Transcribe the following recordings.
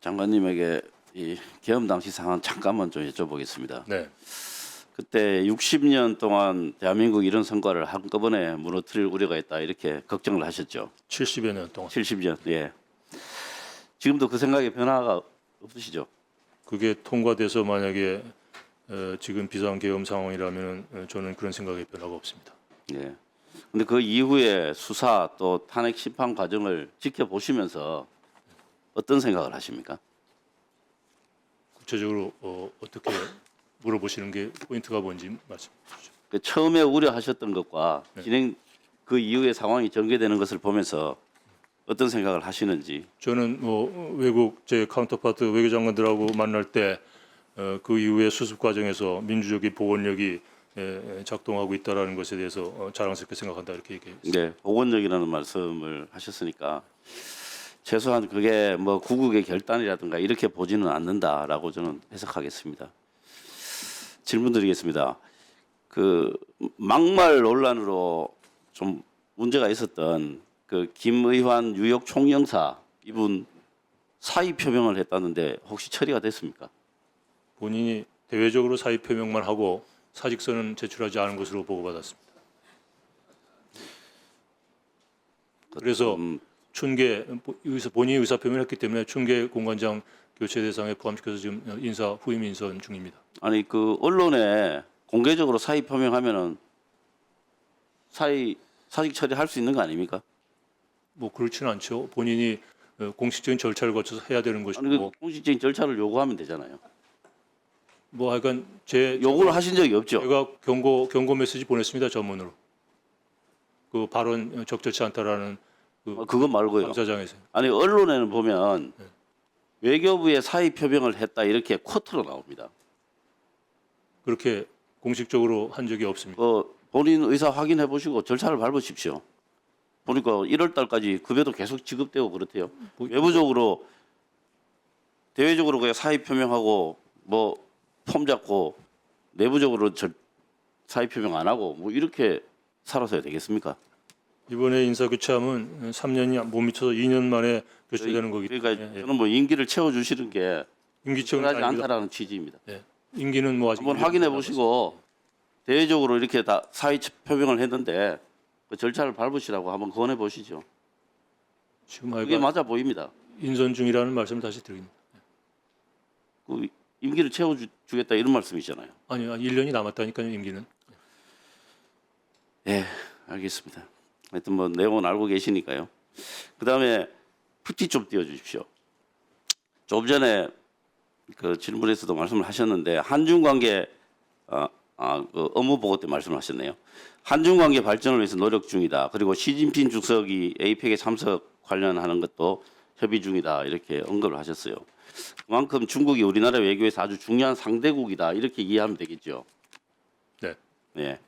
장관님에게 이 계엄 당시 상황 잠깐만 좀 여쭤보겠습니다. 네. 그때 60년 동안 대한민국 이런 성과를 한꺼번에 무너뜨릴 우려가 있다 이렇게 걱정을 하셨죠. 70여 년 동안. 70년. 예. 지금도 그 생각에 변화가 없으시죠? 그게 통과돼서 만약에 지금 비상계엄 상황이라면 저는 그런 생각에 변화가 없습니다. 예. 근데 그 이후에 수사 또 탄핵 심판 과정을 지켜보시면서 어떤 생각을 하십니까? 구체적으로 어떻게 물어보시는 게 포인트가 뭔지 말씀해 주시죠. 그 처음에 우려하셨던 것과 네. 진행 그 이후에 상황이 전개되는 것을 보면서 어떤 생각을 하시는지. 저는 외국 제 카운터파트 외교장관들하고 만날 때 그 이후에 수습 과정에서 민주적인 보건력이 작동하고 있다라는 것에 대해서 자랑스럽게 생각한다 이렇게 얘기했습니다. 네, 보건력이라는 말씀을 하셨으니까 최소한 그게 뭐 구국의 결단이라든가 이렇게 보지는 않는다라고 저는 해석하겠습니다. 질문 드리겠습니다. 그 막말 논란으로 좀 문제가 있었던 그 김의환 뉴욕 총영사 이분 사의 표명을 했다는데 혹시 처리가 됐습니까? 본인이 대외적으로 사의 표명만 하고 사직서는 제출하지 않은 것으로 보고받았습니다. 그래서 춘계 본인이 의사 표명을 했기 때문에 춘계 공관장 교체 대상에 포함시켜서 지금 후임 인선 중입니다. 아니 그 언론에 공개적으로 사의 표명하면은 사직 처리할 수 있는 거 아닙니까? 뭐 그렇지는 않죠. 본인이 공식적인 절차를 거쳐서 해야 되는 아니 것이고 그 공식적인 절차를 요구하면 되잖아요. 뭐 하여간 제 요구를 하신 적이 없죠. 제가 경고 메시지 보냈습니다. 전문으로. 그 발언 적절치 않다라는 그거 말고요. 감사장에서. 아니 언론에는 보면 외교부에 사의 표명을 했다 이렇게 쿼트로 나옵니다. 그렇게 공식적으로 한 적이 없습니다. 본인 의사 확인해 보시고 절차를 밟으십시오. 보니까 1월 달까지 급여도 계속 지급되고 그렇대요. 외부적으로 대외적으로 그냥 사의 표명하고 뭐 폼 잡고 내부적으로 사의 표명 안 하고 뭐 이렇게 살아서야 되겠습니까? 이번에 인사교체하면 3년이 못 미쳐서 2년 만에 교체되는 거기 그러니까 때문에 저는 뭐 임기를 채워주시는 게 임기청은 하지 아닙니다. 않다라는 취지입니다. 임기는 뭐 아직 한번 확인해 보시고 대외적으로 이렇게 다 사의 표명을 했는데 그 절차를 밟으시라고 한번 권해 보시죠. 지금 그게 하여간 맞아 보입니다. 인선 중이라는 말씀을 다시 드립니다. 그 임기를 채워주겠다 이런 말씀이잖아요. 아니요, 1년이 남았다니까요, 임기는. 예, 알겠습니다. 하여튼 뭐 내용은 알고 계시니까요. 그 다음에 푸티 좀 띄워주십시오. 조금 전에 그 질문에서도 말씀을 하셨는데 한중 관계 그 업무 보고 때 말씀을 하셨네요. 한중 관계 발전을 위해서 노력 중이다. 그리고 시진핑 주석이 APEC에 참석 관련하는 것도 협의 중이다. 이렇게 언급을 하셨어요. 그만큼 중국이 우리나라 외교에서 아주 중요한 상대국이다. 이렇게 이해하면 되겠죠. 네. 네.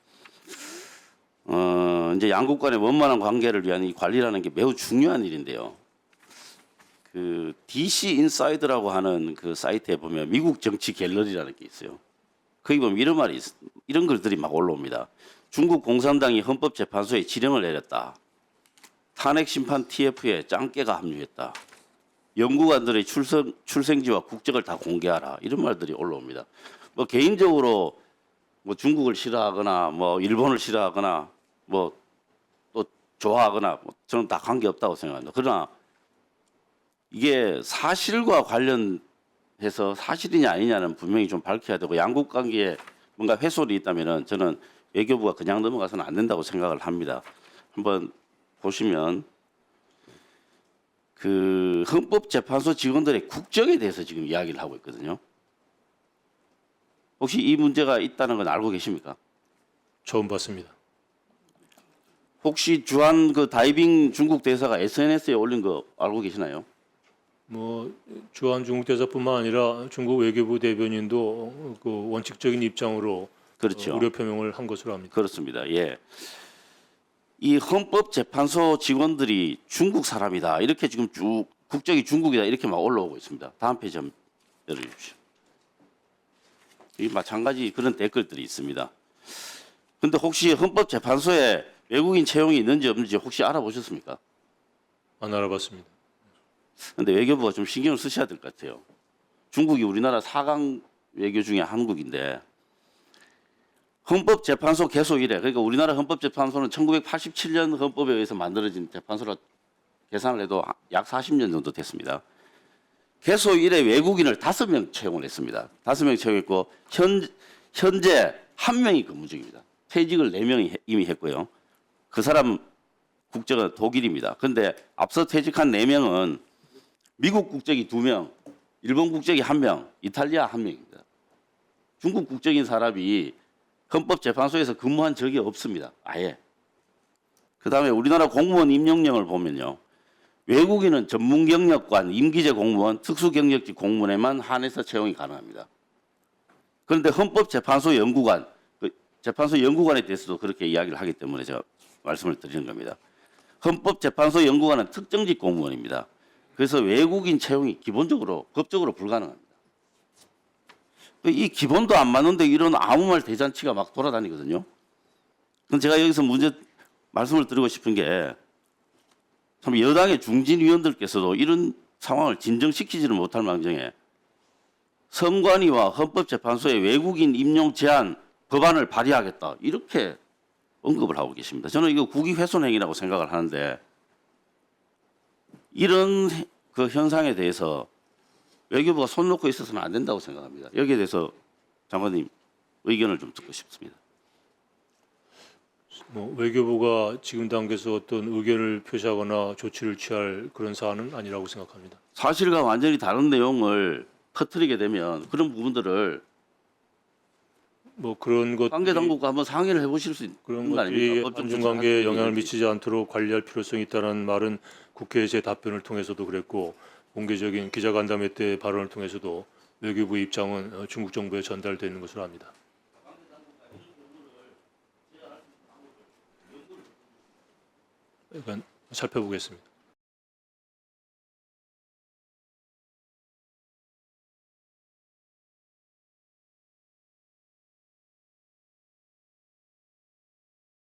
이제 양국 간의 원만한 관계를 위한 이 관리라는 게 매우 중요한 일인데요. 그 DC 인사이드라고 하는 그 사이트에 보면 미국 정치 갤러리라는 게 있어요. 거기 보면 이런 글들이 막 올라옵니다. 중국 공산당이 헌법재판소에 지령을 내렸다. 탄핵 심판 TF에 짱깨가 합류했다. 연구관들의 출생지와 국적을 다 공개하라. 이런 말들이 올라옵니다. 뭐 개인적으로 뭐 중국을 싫어하거나 뭐 일본을 싫어하거나 뭐 또 좋아하거나 뭐 저는 다 관계없다고 생각합니다. 그러나 이게 사실과 관련해서 사실이냐 아니냐는 분명히 좀 밝혀야 되고 양국 관계에 뭔가 훼손이 있다면은 저는 외교부가 그냥 넘어가서는 안 된다고 생각을 합니다. 한번 보시면 그 헌법재판소 직원들의 국적에 대해서 지금 이야기를 하고 있거든요. 혹시 이 문제가 있다는 건 알고 계십니까? 처음 봤습니다. 혹시 주한 그 다이빙 중국 대사가 SNS에 올린 거 알고 계시나요? 뭐 주한 중국 대사뿐만 아니라 중국 외교부 대변인도 그 원칙적인 입장으로 그렇죠. 우려 표명을 한 것으로 압니다. 그렇습니다. 예. 이 헌법재판소 직원들이 중국 사람이다. 이렇게 지금 쭉 국적이 중국이다. 이렇게 막 올라오고 있습니다. 다음 페이지 한번 열어주십시오. 이 마찬가지 그런 댓글들이 있습니다. 그런데 혹시 헌법재판소에 외국인 채용이 있는지 없는지 혹시 알아보셨습니까? 안 알아봤습니다. 근데 외교부가 좀 신경을 쓰셔야 될 것 같아요. 중국이 우리나라 4강 외교 중에 한국인데 헌법재판소 개소 이래, 그러니까 우리나라 헌법재판소는 1987년 헌법에 의해서 만들어진 재판소라 계산을 해도 약 40년 정도 됐습니다. 개소 이래 외국인을 5명 채용을 했습니다. 5명 채용했고 현재 1명이 근무 중입니다. 퇴직을 4명이 이미 했고요. 그 사람 국적은 독일입니다. 그런데 앞서 퇴직한 4명은 미국 국적이 2명, 일본 국적이 1명, 이탈리아 1명입니다. 중국 국적인 사람이 헌법재판소에서 근무한 적이 없습니다. 아예. 그다음에 우리나라 공무원 임용령을 보면요. 외국인은 전문경력관, 임기제 공무원, 특수경력직 공무원에만 한해서 채용이 가능합니다. 그런데 헌법재판소 연구관, 재판소 연구관에 대해서도 그렇게 이야기를 하기 때문에 제가 말씀을 드리는 겁니다. 헌법재판소 연구관은 특정직 공무원입니다. 그래서 외국인 채용이 기본적으로 법적으로 불가능합니다. 이 기본도 안 맞는데 이런 아무 말 대잔치가 막 돌아다니거든요. 그럼 제가 여기서 말씀을 드리고 싶은 게 참 여당의 중진 위원들께서도 이런 상황을 진정시키지를 못할 망정에 선관위와 헌법재판소의 외국인 임용 제한 법안을 발의하겠다 이렇게 언급을 하고 계십니다. 저는 이거 국위훼손 행위라고 생각을 하는데 이런 그 현상에 대해서 외교부가 손 놓고 있어서는 안 된다고 생각합니다. 여기에 대해서 장관님 의견을 좀 듣고 싶습니다. 뭐 외교부가 지금 단계에서 어떤 의견을 표시하거나 조치를 취할 그런 사안은 아니라고 생각합니다. 사실과 완전히 다른 내용을 터뜨리게 되면 그런 부분들을 뭐 그런 것 관계 당국과 한번 상의를 해보실 수 그런 있는 거 것들이 아닙니까? 법적 한중 조치를 관계에 하는 영향을 얘기지. 미치지 않도록 관리할 필요성이 있다는 말은 국회의 제 답변을 통해서도 그랬고 공개적인 기자간담회 때 발언을 통해서도 외교부의 입장은 중국 정부에 전달되는 것으로 압니다. 살펴보겠습니다.